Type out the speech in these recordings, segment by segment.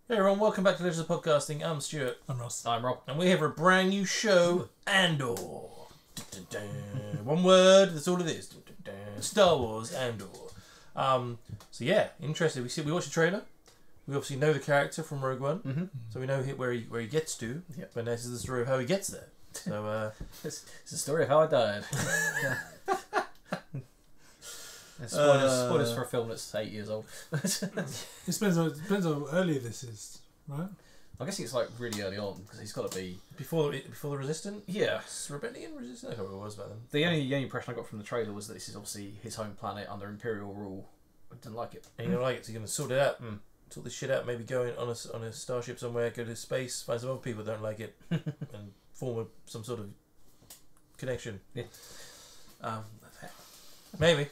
Hey everyone, welcome back to Legends of Podcasting. I'm Stuart. I'm Ross. I'm Rob. And we're here for a brand new show, Andor. One word, that's all it is. Star Wars Andor. So yeah, interesting. We watched the trailer. We obviously know the character from Rogue One, so we know where he gets to. Yep. But this is the story of how he gets there. So it's the story of how I died. Spoilers for a film that's 8 years old. It depends how early this is, right? I'm guessing it's like really early on because he's got to be before the Resistance. Yeah, Rebellion, Resistance. I don't know what it was back then. The only impression I got from the trailer was that this is obviously his home planet under Imperial rule. I didn't like it. And you don't like it, so you're gonna sort it out. Sort this shit out. Maybe go on a starship somewhere, go to space, find some other people that don't like it, and form some sort of connection. Yeah. Maybe.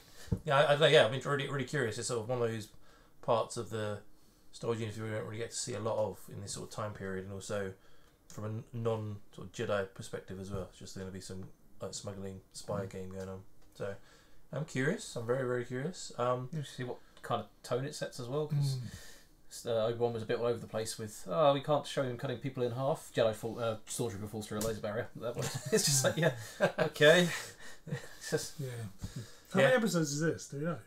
Yeah, I've been really curious. It's sort of one of those parts of the Star Wars universe we don't really get to see a lot of in this sort of time period, and also from a non sort of Jedi perspective as well. It's just going to be some like smuggling spy game going on. So I'm curious. I'm very curious. You see what kind of tone it sets as well, because Obi-Wan was a bit all over the place with we can't show him cutting people in half. Stormtrooper falls through a laser barrier. It's just like okay. It's just How many episodes is this? Do you know?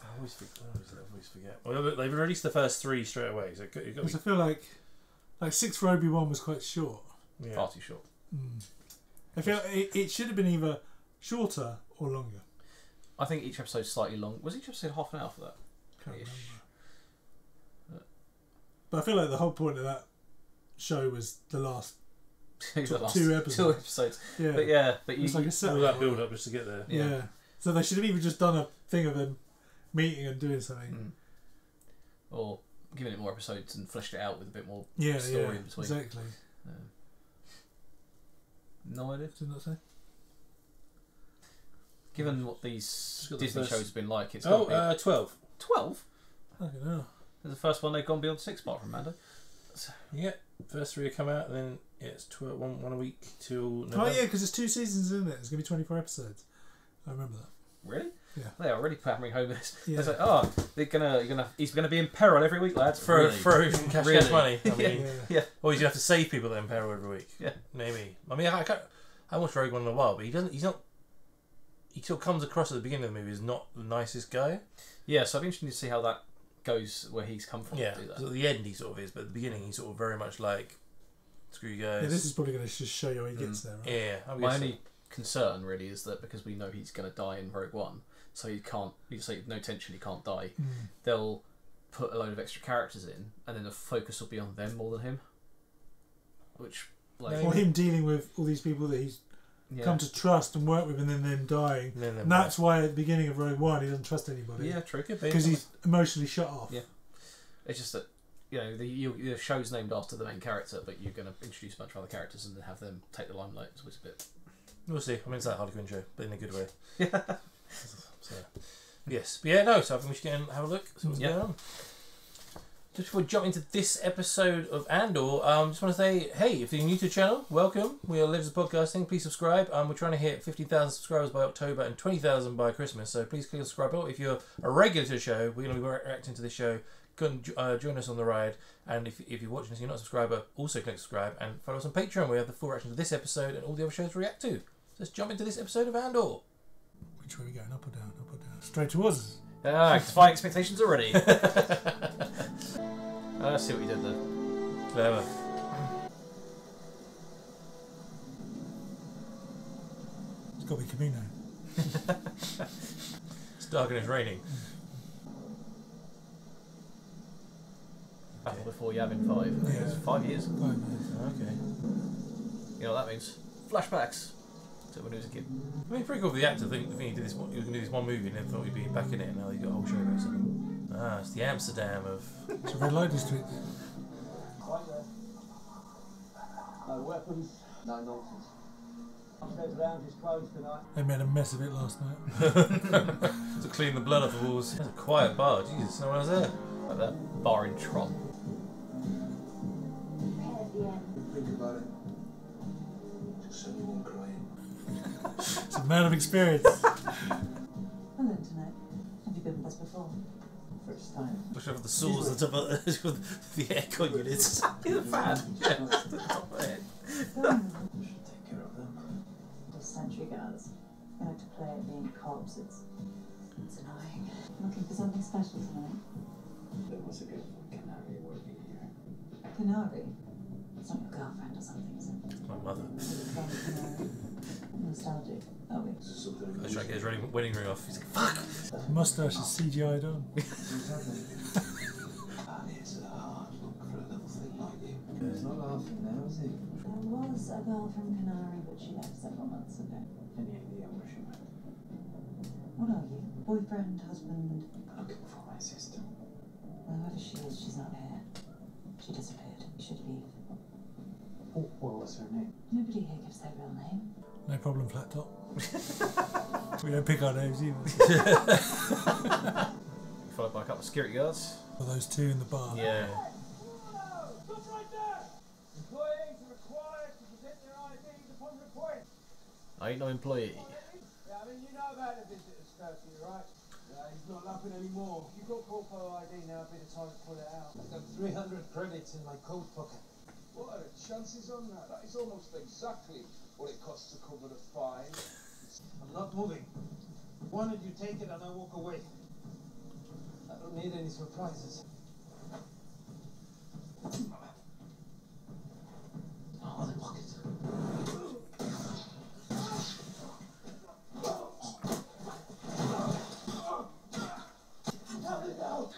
I always forget. Well, they've released the first 3 straight away, so because I feel like 6 for Obi-Wan was quite short. Yeah. Far too short. I feel it should have been either shorter or longer. I think each episode's slightly long. Was each episode half an hour for that? Can't remember. But I feel like the whole point of that show was the last 2 episodes. 2 episodes. Yeah. But it's like a set all that build up just to get there. Yeah. So they should have either just done a thing of them meeting and doing something, or given it more episodes and fleshed it out with a bit more story in between. Exactly. No idea. Did not say. Given what these Disney shows have been like, it's 12. 12. I don't know. The first one they've gone beyond 6, apart from Mando. Yeah, first 3 have come out, and then it's 12, one a week till November. Oh yeah, because it's 2 seasons, isn't it? It's gonna be 24 episodes. I remember that. Really? Yeah. They are really hammering home this. Yeah. It's like, he's gonna be in peril every week, lads. For cash money. I mean, yeah. Or he's gonna have to save people that are in peril every week. Yeah. Maybe. I mean, I haven't watched Rogue One in a while, but he sort of comes across at the beginning of the movie as not the nicest guy. Yeah, so I'd be interested to see how that goes, where he's come from. Yeah. To do that. So at the end he sort of is, but at the beginning he's sort of very much like, screw you guys. Yeah, this is probably going to just show you how he gets there, right? Yeah. My only concern really is that because we know he's going to die in Rogue One, so he can't. You say no tension, he can't die. They'll put a load of extra characters in, and then the focus will be on them more than him. Which, or him dealing with all these people that he's come to trust and work with, and then them dying. And that's why at the beginning of Rogue One he doesn't trust anybody. Yeah, true. Because he's emotionally shut off. Yeah, it's just that the show's named after the main character, but you're going to introduce a bunch of other characters and then have them take the limelight, which is a bit. We'll see. I mean, it's that Harley Quinn show, but in a good way. Yeah. So, yes. But yeah, no, so I think we should get and have a look, see what's going on. Just before we jump into this episode of Andor, just want to say, hey, if you're new to the channel, welcome. We are Legends of Podcasting. Please subscribe. We're trying to hit 50,000 subscribers by October and 20,000 by Christmas, so please click the subscribe button. If you're a regular to the show, we're going to be reacting to this show. Come join us on the ride, and if you're watching this and you're not a subscriber, also click subscribe and follow us on Patreon. We have the full reaction to this episode and all the other shows to react to. So let's jump into this episode of Andor. Which way are we going? Up or down? Up or down? Straight towards us. Defying expectations already. Let's see what you did there. Clever. It's got to be Camino. It's dark and it's raining. Battle before Yavin 5. Yeah. It's 5 years. 5 years. Okay. You know what that means? Flashbacks. To when he was a kid. I mean, pretty cool for the actor. I think he did this. He was going to do this one movie and then thought he'd be back in it, and now he's got a whole show basically. It's the Amsterdam of. It's a red light district. No weapons, no nonsense. Upstairs lounge is closed tonight. They made a mess of it last night. To clean the blood off the walls. That's a quiet bar. Jesus, no one was there. Like that bar in Tron. Think about it. Just so you won't cry. It's a man of experience. Hello tonight. Have you been with us before? First time. Which of the saws on top of the aircon units. The fan. Yeah, the top of it. You should take care of them. The sentry guards. They like to play at being cops. It's annoying. Looking for something special tonight. There was a beautiful canary working here. Canary? It's not your girlfriend or something, is it? It's my mother. Nostalgic, are we? I was trying to get his wedding ring off. He's like, fuck! The moustache is CGI'd on. That is a hard look for a little thing like you. He's not laughing now, is he? There was a girl from Canary, but she left several months ago. Any idea where she went? What are you? Boyfriend, husband? Looking for my sister. Wherever she is, she's not here. She disappeared. You should leave. What was her name? Nobody here gives their real name. No problem, flat top. We don't pick our names either. Followed by a couple of security guards. For those two in the bar. Yeah. Stop right there! Employees are required to present their IDs upon request. I ain't no employee. Yeah, I mean, you know about the visitor's curfew, right? Yeah, he's not laughing anymore. You've got corpo ID now, a bit of time to pull it out. I've got 300 credits in my coat pocket. What are the chances on that? That is almost exactly what it costs to cover the fine. I'm not moving. Why don't you take it and I walk away? I don't need any surprises. Oh, the pocket. Tell me now.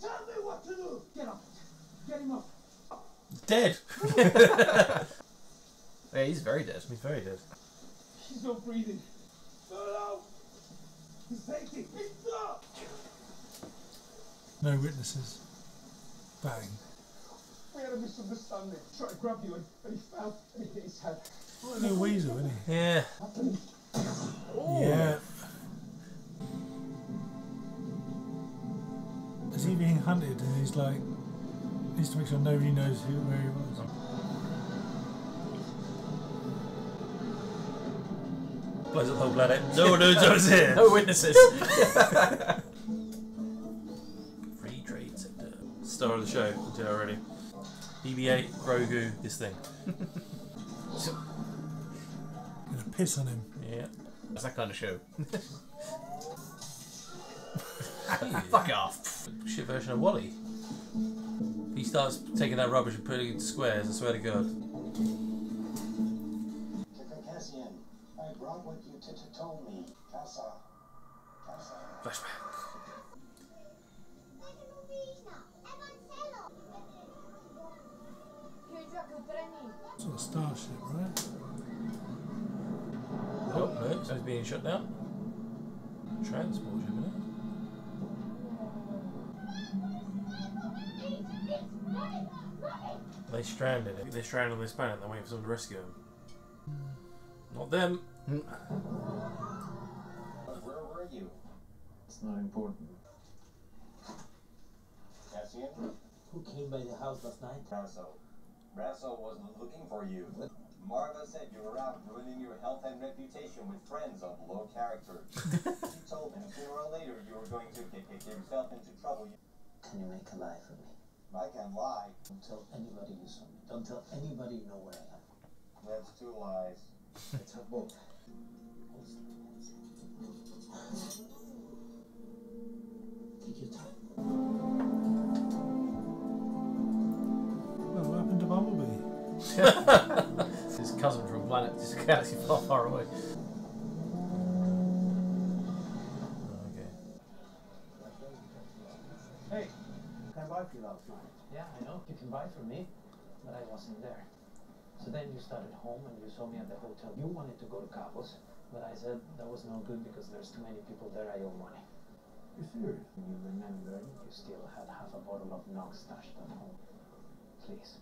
Tell me what to do. Get up. Get him up. Dead! Yeah, he's very dead. He's very dead. He's not breathing. No. He's taking. He's up. No witnesses. Bang. We had a misunderstanding. Tried to grab you and he fell and he hit his head. No weasel, isn't he? Yeah. Yeah. Is he being hunted and he's like, needs to make sure nobody knows where he was? Blows up the whole planet. No one knows I was here. No witnesses. Free trade sector. Star of the show. I'll tell you already. BB-8, Grogu, this thing. Gonna piss on him. Yeah. That's that kind of show. Fuck off. Shit version of Wally. He starts taking that rubbish and putting it into squares, I swear to God. Cassian, I brought what you told me. Kassa. Flashback. Sort of starship, right? Oh, no, so it's being shut down. Transport ship, isn't it? They stranded it. They're stranded on this planet and they're waiting for someone to rescue them. Not them. Where were you? It's not important. Cassian? Who came by the house last night? Rasso wasn't looking for you. Marva said you were out ruining your health and reputation with friends of low character. She told him sooner or later you were going to get yourself into trouble. Can you make a lie for me? I can lie. Don't tell anybody you saw me. Don't tell anybody you know where I am. That's 2 lies. Let's have both. Take your time. Well, what happened to Bumblebee? His cousin from planet, just a galaxy far, far away. Okay. Hey, can I buy for you last night? Yeah, I know. You can buy from me, but I wasn't there. So then you started home and you saw me at the hotel. You wanted to go to Cabos, but I said that was no good because there's too many people there. I owe money. You're serious? And you remembered you still had half a bottle of Nog stashed at home. Please.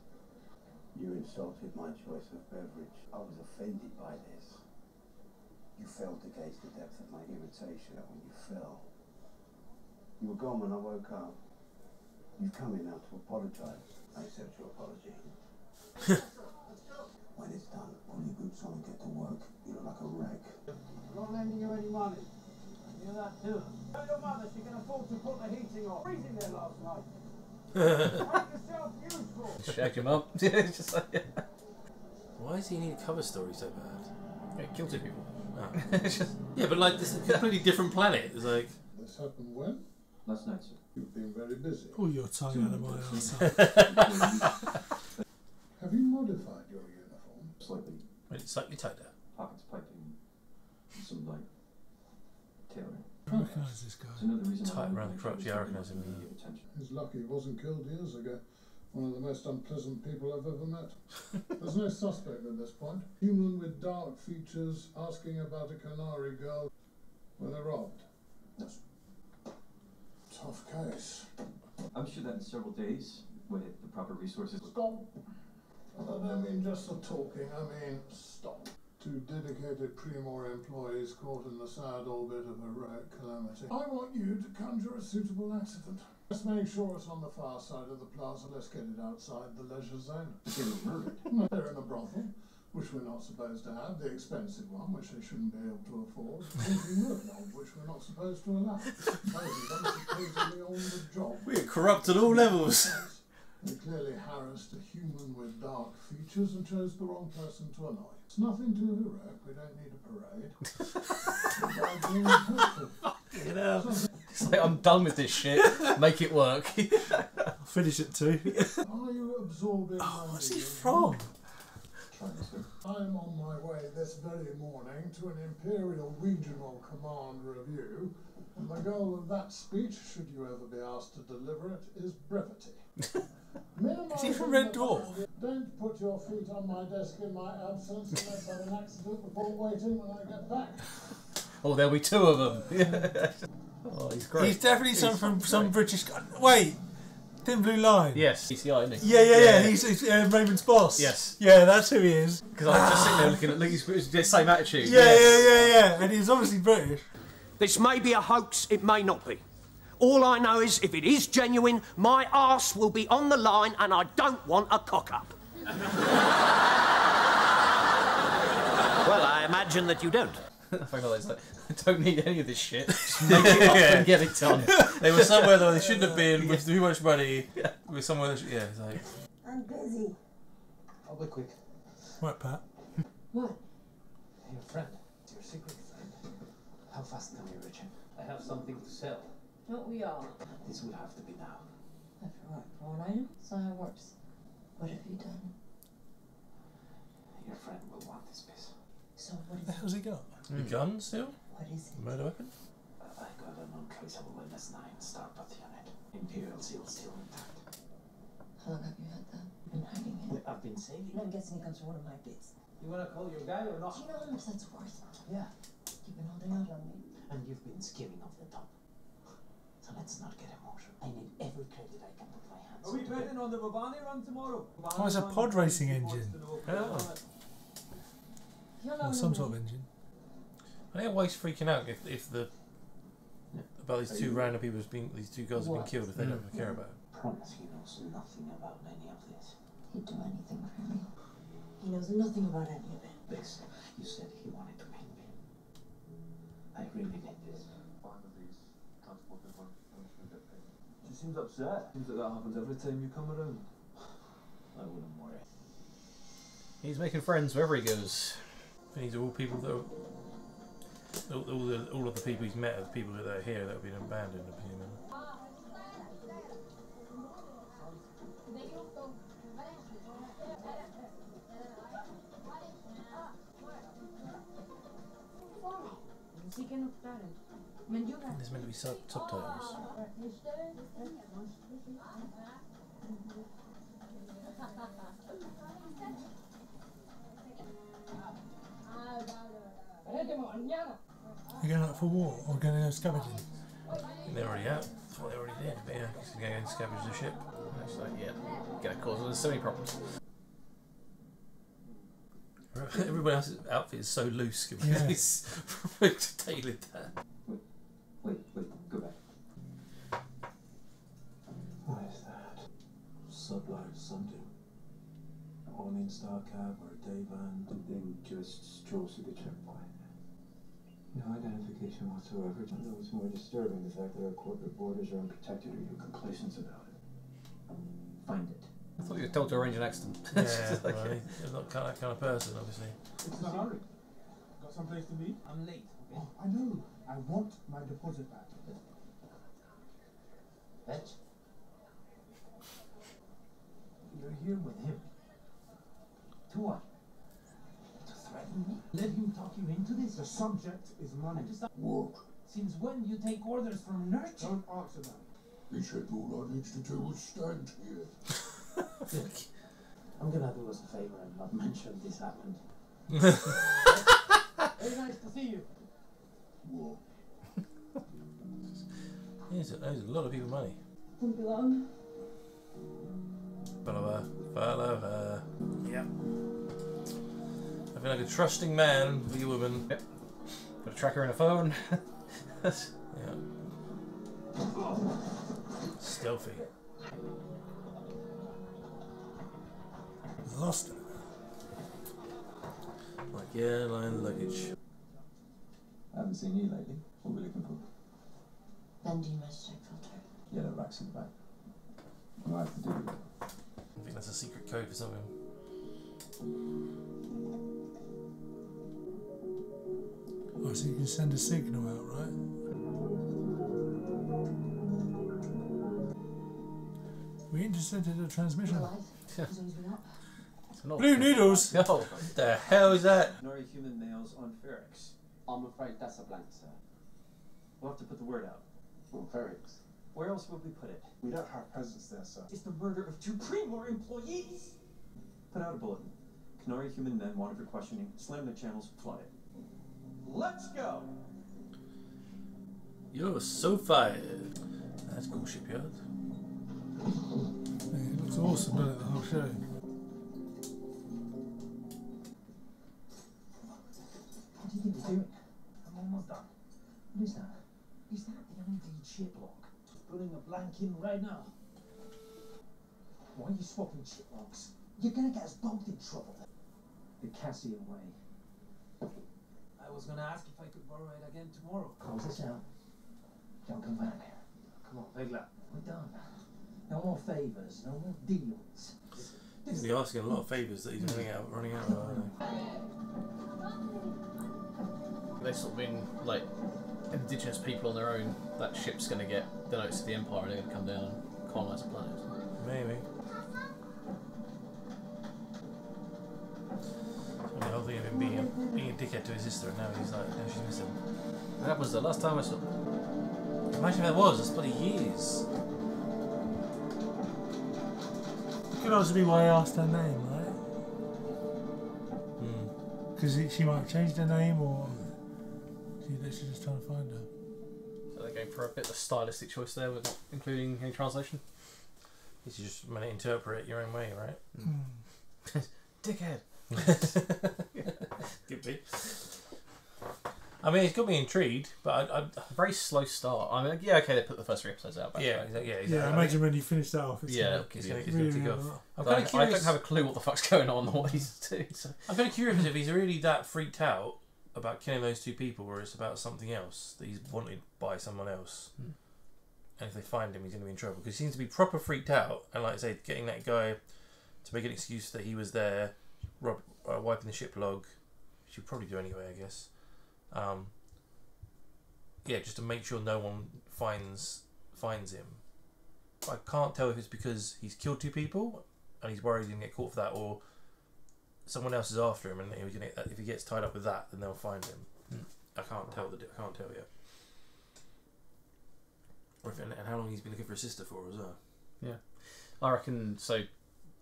You insulted my choice of beverage. I was offended by this. You felt to gauge the depth of my irritation when you fell. You were gone when I woke up. You've come in now to apologize. I accept your apology. When it's done, pull your boots on and get to work. You look like a wreck. I'm not lending you any money. I knew that too. Tell your mother she can afford to put the heating on. Freezing there last night. Make yourself useful. Shag him up. It's just like, Why does he need a cover story so bad? yeah, kill 2 people. Oh. Yeah, but like this is a completely different planet. It's like. This happened when? Last night, sir. You've been very busy. Pull your tongue out of my arse. Have you modified your uniform? Slightly. It's slightly tighter. Pockets piping. Some light tailoring. I recognise this guy. It's another reason Tight why around the crotch, yeah, I recognise him. immediate attention. He's lucky he wasn't killed years ago. One of the most unpleasant people I've ever met. There's no suspect at this point. Human with dark features asking about a Canary girl when they're robbed. Yes. Tough case. I'm sure that in several days, with the proper resources. Stop. And I don't mean just the talking, I mean stop. 2 dedicated Primor employees caught in the sad orbit of a road calamity. I want you to conjure a suitable accident. Let's make sure it's on the far side of the plaza. Let's get it outside the leisure zone. They were murdered. No, they're in a brothel, which we're not supposed to have. The expensive one, which they shouldn't be able to afford. Drinking urine, which we're not supposed to allow. Both of them supposedly on the job. We are corrupt at all levels. They clearly harassed a human with dark features and chose the wrong person to annoy. It's nothing too heroic. We don't need a parade. By being helpful. You know. It's like, I'm done with this shit. Make it work. I'll finish it too. Are you absorbing? What's he from? I am on my way this very morning to an Imperial Regional Command review, and the goal of that speech, should you ever be asked to deliver it, is brevity. Is he from Red Dwarf? Don't put your feet on my desk in my absence unless I have an accident before waiting when I get back. Oh, there'll be 2 of them. Oh, he's great. He's definitely from some British guy. Wait, Thin Blue Line. Yes, ECI, isn't he? Yeah. He's Raymond's boss. Yes. Yeah, that's who he is. Because I was just sitting there looking at he's the same attitude. Yeah. And he's obviously British. This may be a hoax, it may not be. All I know is, if it is genuine, my arse will be on the line and I don't want a cock-up. Well, I imagine that you don't. I think it's like, I don't need any of this shit. Just make it up and get it done. They were somewhere though they shouldn't have been with too much money. With somewhere that it's like. I'm busy. I'll be quick. Right, Pat. What? Your friend. Your secret friend. How fast can you reach him? I have something to sell. Don't we all? This would have to be now. For one item? That's not how it works. What have you done? Your friend will want this piece. So what The is hell's he got? The gun still? What is it? Murder weapon? I got an untraceable MS-9 Starbutt unit. Imperial seal still intact. How long have you had that? Been hiding it? I've been saving I'm it. guessing it comes from one of my bits. You wanna call your guy or Do not? you know how much that's worth? Yeah. You've been holding out on me. And you've been skimming off the top. So let's not get emotional. I need every credit I can put my hands on. Are we betting on the Babani run tomorrow? Oh, it's a pod racing engine. Oh. Or some sort of engine. I think why he's freaking out if the about these 2 random people these 2 girls have been killed if they don't care about it. Promise he knows nothing about any of this. He'd do anything for me. He knows nothing about any of it. This, you said he wanted to make me. I really need this. She seems upset. Seems like that happens every time you come around. I wouldn't worry. He's making friends wherever he goes. And these are all people that are, all of the people he's met are the people that are here that have been abandoned, I presume. There's meant to be subtitles. You going out for war or going to go scavenging? They're already out. That's what they already did. But yeah, he's going to go and scavenge the ship. It's like, yeah, gonna cause so many problems. Everybody else's outfit is so loose because Yeah. he's tailored that. Wait, go back. What is that? Sublight something. A Morning Star cab or a day van. Something just strolls through the tripwire. No identification whatsoever. No, it's more disturbing the fact that our corporate borders are unprotected, or your complacence about it. Find it. I thought you were told to arrange an accident. Yeah, well, he's not that kind of person, obviously. It's not hurry. Got someplace to meet? I'm late. Okay? Oh, I know. I want my deposit back. Fetch. You're here with him. To what? To threaten me? Let him talk you into this? The subject is money. Work. Since when you take orders from Nurture? Don't answer that. He said all I need to do was stand here. Look, I'm gonna do us a favor and not mention this happened. Very nice to see you. What? There's a lot of people money. Won't be long. Follow her. Yep. I feel like a trusting man with a woman. Yep. Got a tracker and a phone. Yeah. Stealthy. Lost it. Like, yeah, line luggage. I haven't seen you lately. What are we looking for? Bending magic filter. Yellow racks in the back. What do I have to do with it? I think that's a secret code for something. Oh, so you can send a signal out, right? We intercepted a transmission. Alive. As long as we're not. Blue noodles! Oh, what the hell is that? Nori human males on Ferrix. I'm afraid that's a blank, sir. We'll have to put the word out. On Ferrix. Where else would we put it? We don't have presence there, sir. It's the murder of 2 Primor employees! Put out a bulletin. Canary human men wanted for questioning. Slam the channels, flood it. Let's go! You're so fired. That's cool shipyard. Yeah, it looks awesome, doesn't it, the whole show? What do you think you're doing? I'm almost done. What is that? Is that the LED chip lock? Putting a blank in right now. Why are you swapping chip locks? You're gonna get us both in trouble. The Cassian way. I was gonna ask if I could borrow it again tomorrow. Close this out. Don't come back. Come on, Vegla. We're done. No more favors, no more deals. He's be asking a lot of favours that he's running out of, aren't They've sort of been like indigenous people on their own. That ship's going to get the notice of the Empire and they're going to come down and colonise the planet. Maybe. The whole thing of him being a dickhead to his sister, and now he's like, now she's missing. That was the last time I saw. Imagine if that was. That's bloody years. It could also be why I asked her name, right? Because she might have changed her name, or she's literally just trying to find her. So they're going for a bit of a stylistic choice there, with not including any translation. You should just interpret it your own way, right? Dickhead. Could be. I mean, it's got me intrigued, but I very slow start. I mean, yeah, okay, they put the first 3 episodes out. Yeah, exactly. Yeah, imagine when you finish that off. It's gonna kick off. I'm kind kind of of curious. I don't have a clue what the fuck's going on or what he's doing. So. I'm kind of curious if he's really that freaked out about killing those 2 people, or it's about something else that he's wanted by someone else. And if they find him, he's going to be in trouble, because he seems to be proper freaked out. And like I say, getting that guy to make an excuse that he was there, wiping the ship log, which he'd probably do anyway, I guess. Yeah, just to make sure no one finds him. I can't tell if it's because he's killed 2 people and he's worried he's going to get caught for that, or someone else is after him, and if he gets tied up with that, then they'll find him. I can't tell yet. Or and how long he's been looking for a sister for as well. Yeah, I reckon. So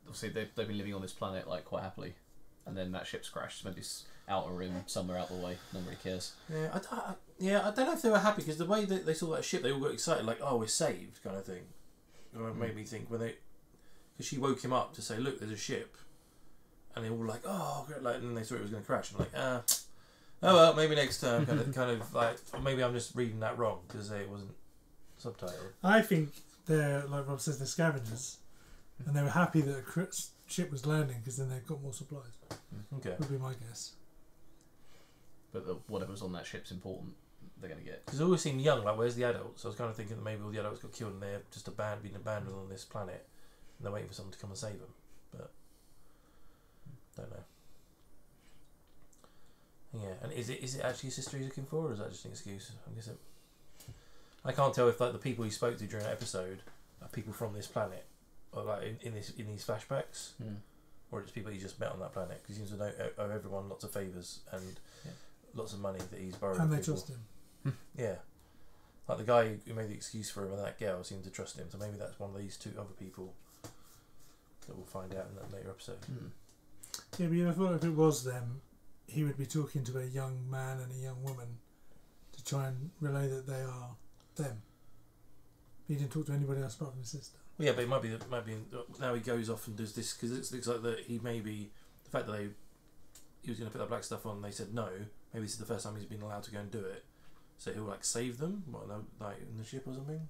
obviously they've been living on this planet like quite happily, and then that ship's crashed. Maybe it's outer rim somewhere out the way. No one really cares. Yeah, I don't know if they were happy, because the way that they saw that ship, they all got excited, like, oh, we're saved, kind of thing. It made me think because she woke him up to say, look, there's a ship, and they all were like, oh, great, like, and they thought it was going to crash. I'm like, oh well, maybe next time, kind of like, or maybe I'm just reading that wrong because it wasn't subtitled. I think they're, like Rob says, they're scavengers, and they were happy that a ship was landing because then they've got more supplies. Okay, would be my guess. but whatever's on that ship's important. They're going to get. Because they always seem young. Like, where's the adults? I was kind of thinking that maybe all the adults got killed and they're just being abandoned on this planet, and they're waiting for someone to come and save them. But don't know. Yeah, and is it actually his sister he's looking for, or is that just an excuse? I can't tell if like the people he spoke to during that episode are people from this planet, or like in these flashbacks, or it's people he just met on that planet, because he seems to owe everyone lots of favours and lots of money that he's borrowed. And they people. trust him. Yeah, like the guy who made the excuse for him and that girl seemed to trust him, so maybe that's one of these two other people that we'll find out in that later episode. Yeah, but you thought if it was them, he would be talking to a young man and a young woman to try and relay that they are them. He didn't talk to anybody else apart from his sister. Well, yeah, but it might be now he goes off and does this, because it looks like that he maybe the fact that he was going to put that black stuff on, and they said no. Maybe this is the first time he's been allowed to go and do it. So he'll like save them, like in the ship or something.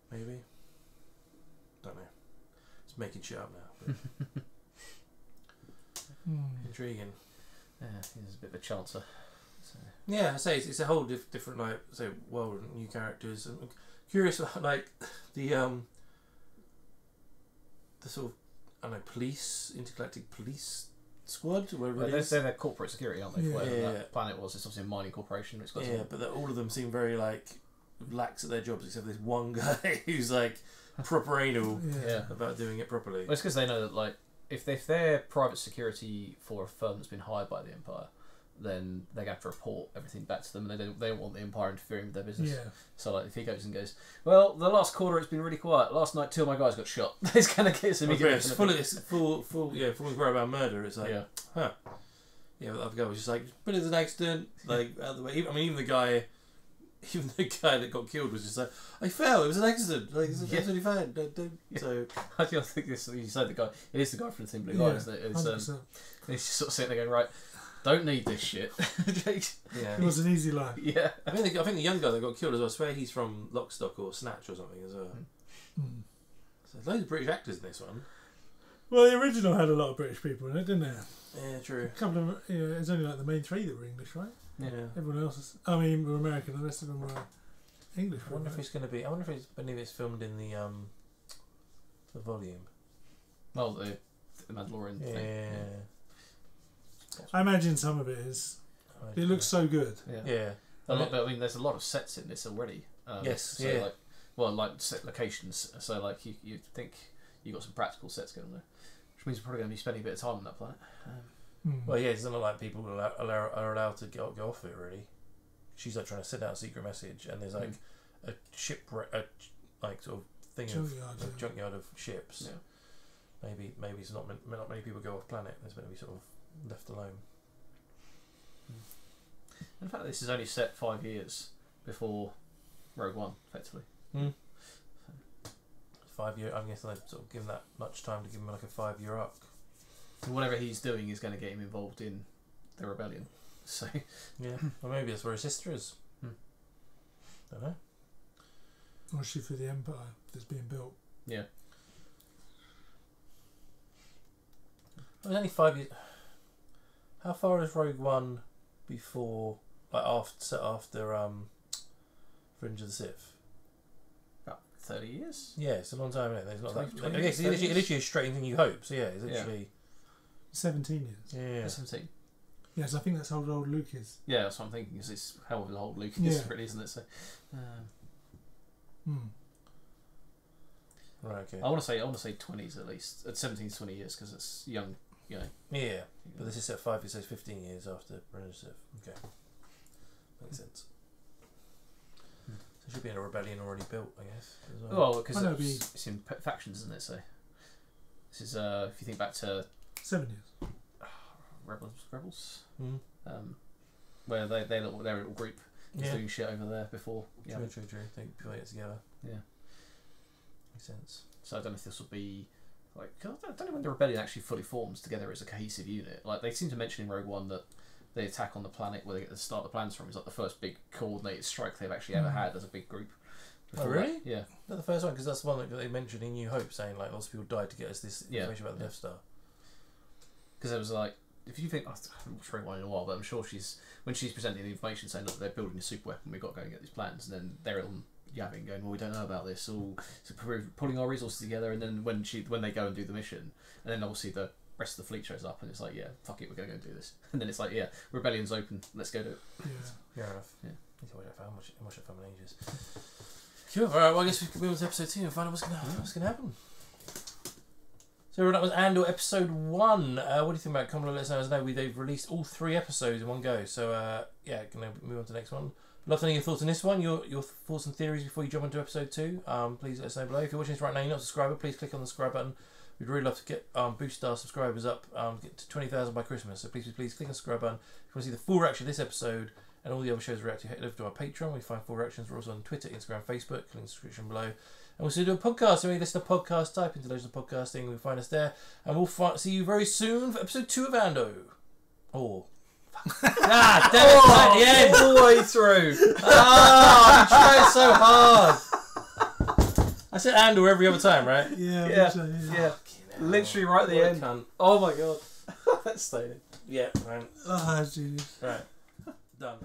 Maybe. Don't know. It's making shit up now. But intriguing. Yeah, he's a bit of a chancer. So. Yeah, I say it's a whole different like world and new characters. I'm curious about like the sort of police intergalactic police squad. They're corporate security, aren't they? Yeah. Whatever that planet was, it's obviously a mining corporation. It's got but all of them seem very like lax at their jobs, except for this one guy who's like proper anal about doing it properly. Well, it's because they know that like if they're private security for a firm that's been hired by the Empire, then they have to report everything back to them, and they don't want the Empire interfering with their business. Yeah. So like if he goes and goes, well, the last quarter it's been really quiet. Last night 2 of my guys got shot. It's gonna get some. It's full inquiry about murder. It's like, huh. Yeah, but the other guy was just like, but it's an accident. Like, out of the way. Even the guy that got killed was just like, I fell. It was an accident. Like, it's absolutely fine. So I think this. You said the guy. It is the guy from the Thin Blue Line, isn't it? It's he's just sort of sitting there going, right, don't need this shit. It was an easy life. Yeah. I think the young guy that got killed as well, I swear he's from Lock, Stock or Snatch or something as well. So loads of British actors in this one. Well, the original had a lot of British people in it, didn't it? Yeah, true. A couple of, it's only like the main 3 that were English, right? Yeah. Everyone else, were American. The rest of them were English. I wonder if it's going to be. I wonder if it's filmed in the volume. Well, the Mandalorian thing. Yeah. I imagine some of it is. It looks so good. Yeah. But I mean, there's a lot of sets in this already. Yes. So like set locations. So like you think you got some practical sets going there, which means we're probably going to be spending a bit of time on that planet. Well, yeah, it's not like people are allowed to go off it really. She's like trying to send out a secret message, and there's like a shipwreck, like sort of thing of junkyard of ships. Yeah. Maybe it's not many people go off planet. There's going to be sort of left alone. In fact, this is only set 5 years before Rogue One, effectively. 5 year. I'm guessing they've sort of given that much time to give him like a 5-year arc. Whatever he's doing is going to get him involved in the rebellion. So yeah, or maybe that's where his sister is. Don't know. Or is she for the Empire that's being built? Yeah. It was only 5 years. How far is Rogue One before, like after Fringe of the Sith? About 30 years. Yeah, it's a long time, isn't it? There's not 20, that. I guess it literally is straight into New Hope. So yeah, it's literally 17 years. Yeah, 17. Yes, I think that's how old Luke is. Yeah, that's what I'm thinking. Because it's how old Luke is, really, isn't it? So. Right. Okay. I want to say 20s at least. At 17 to 20 years because it's young. You know. Yeah, but this is set 5. It says 15 years after Fringe of the Sith. Okay, makes sense. So it should be in a rebellion already built, I guess. As well, because it's in factions, isn't it? So this is if you think back to 7 years. Rebels, where their little group is doing shit over there before. True. They put it together. Yeah, makes sense. So I don't know if this will be like I don't know when the rebellion actually fully forms together as a cohesive unit. Like they seem to mention in Rogue One that the attack on the planet where they get to start the plans from is like the first big coordinated strike they've actually ever had as a big group. Oh really? Yeah. Not the first one, because that's the one that they mentioned in New Hope, saying like lots of people died to get us this information about the Death Star. Because it was like if you think, I haven't watched Rogue One in a while, but I'm sure when she's presenting the information saying, look, they're building a super weapon, we've got to go and get these plans, and then they're on yapping, going, well, we don't know about this, all so pulling our resources together, and then when they go and do the mission, and then obviously the rest of the fleet shows up, and it's like, yeah, fuck it, we're going to go and do this, and then it's like, yeah, rebellion's open, let's go do it. Yeah, fair enough. Yeah. Need to watch that film. Watch that film in ages. Cool. All right. Well, I guess we can move on to episode 2 and find out what's gonna happen. So that was Andor episode 1. What do you think about it? Come on, let us know. As I know they've released all 3 episodes in one go. So yeah, gonna move on to the next one. Love to know your thoughts on this one. Your thoughts and theories before you jump into episode 2. Please let us know below. If you're watching this right now, you're not a subscriber, please click on the subscribe button. We'd really love to get boost our subscribers up, get to 20,000 by Christmas. So please click on the subscribe button. If you want to see the full reaction of this episode and all the other shows react to, head over to our Patreon. We find full reactions. We're also on Twitter, Instagram, Facebook. Link in the description below. And we also do a podcast. So when you listen to podcasts, type into Legends of Podcasting. We'll find us there. And we'll see you very soon for episode 2 of Andor. Oh. Ah, damn it, at the end. All the way through. Ah, you tried so hard. I said Andor every other time, right? Yeah. Literally right at the end. Cunt. Oh my god. Let's stay in. Yeah, right. Ah, genius. Right. Done.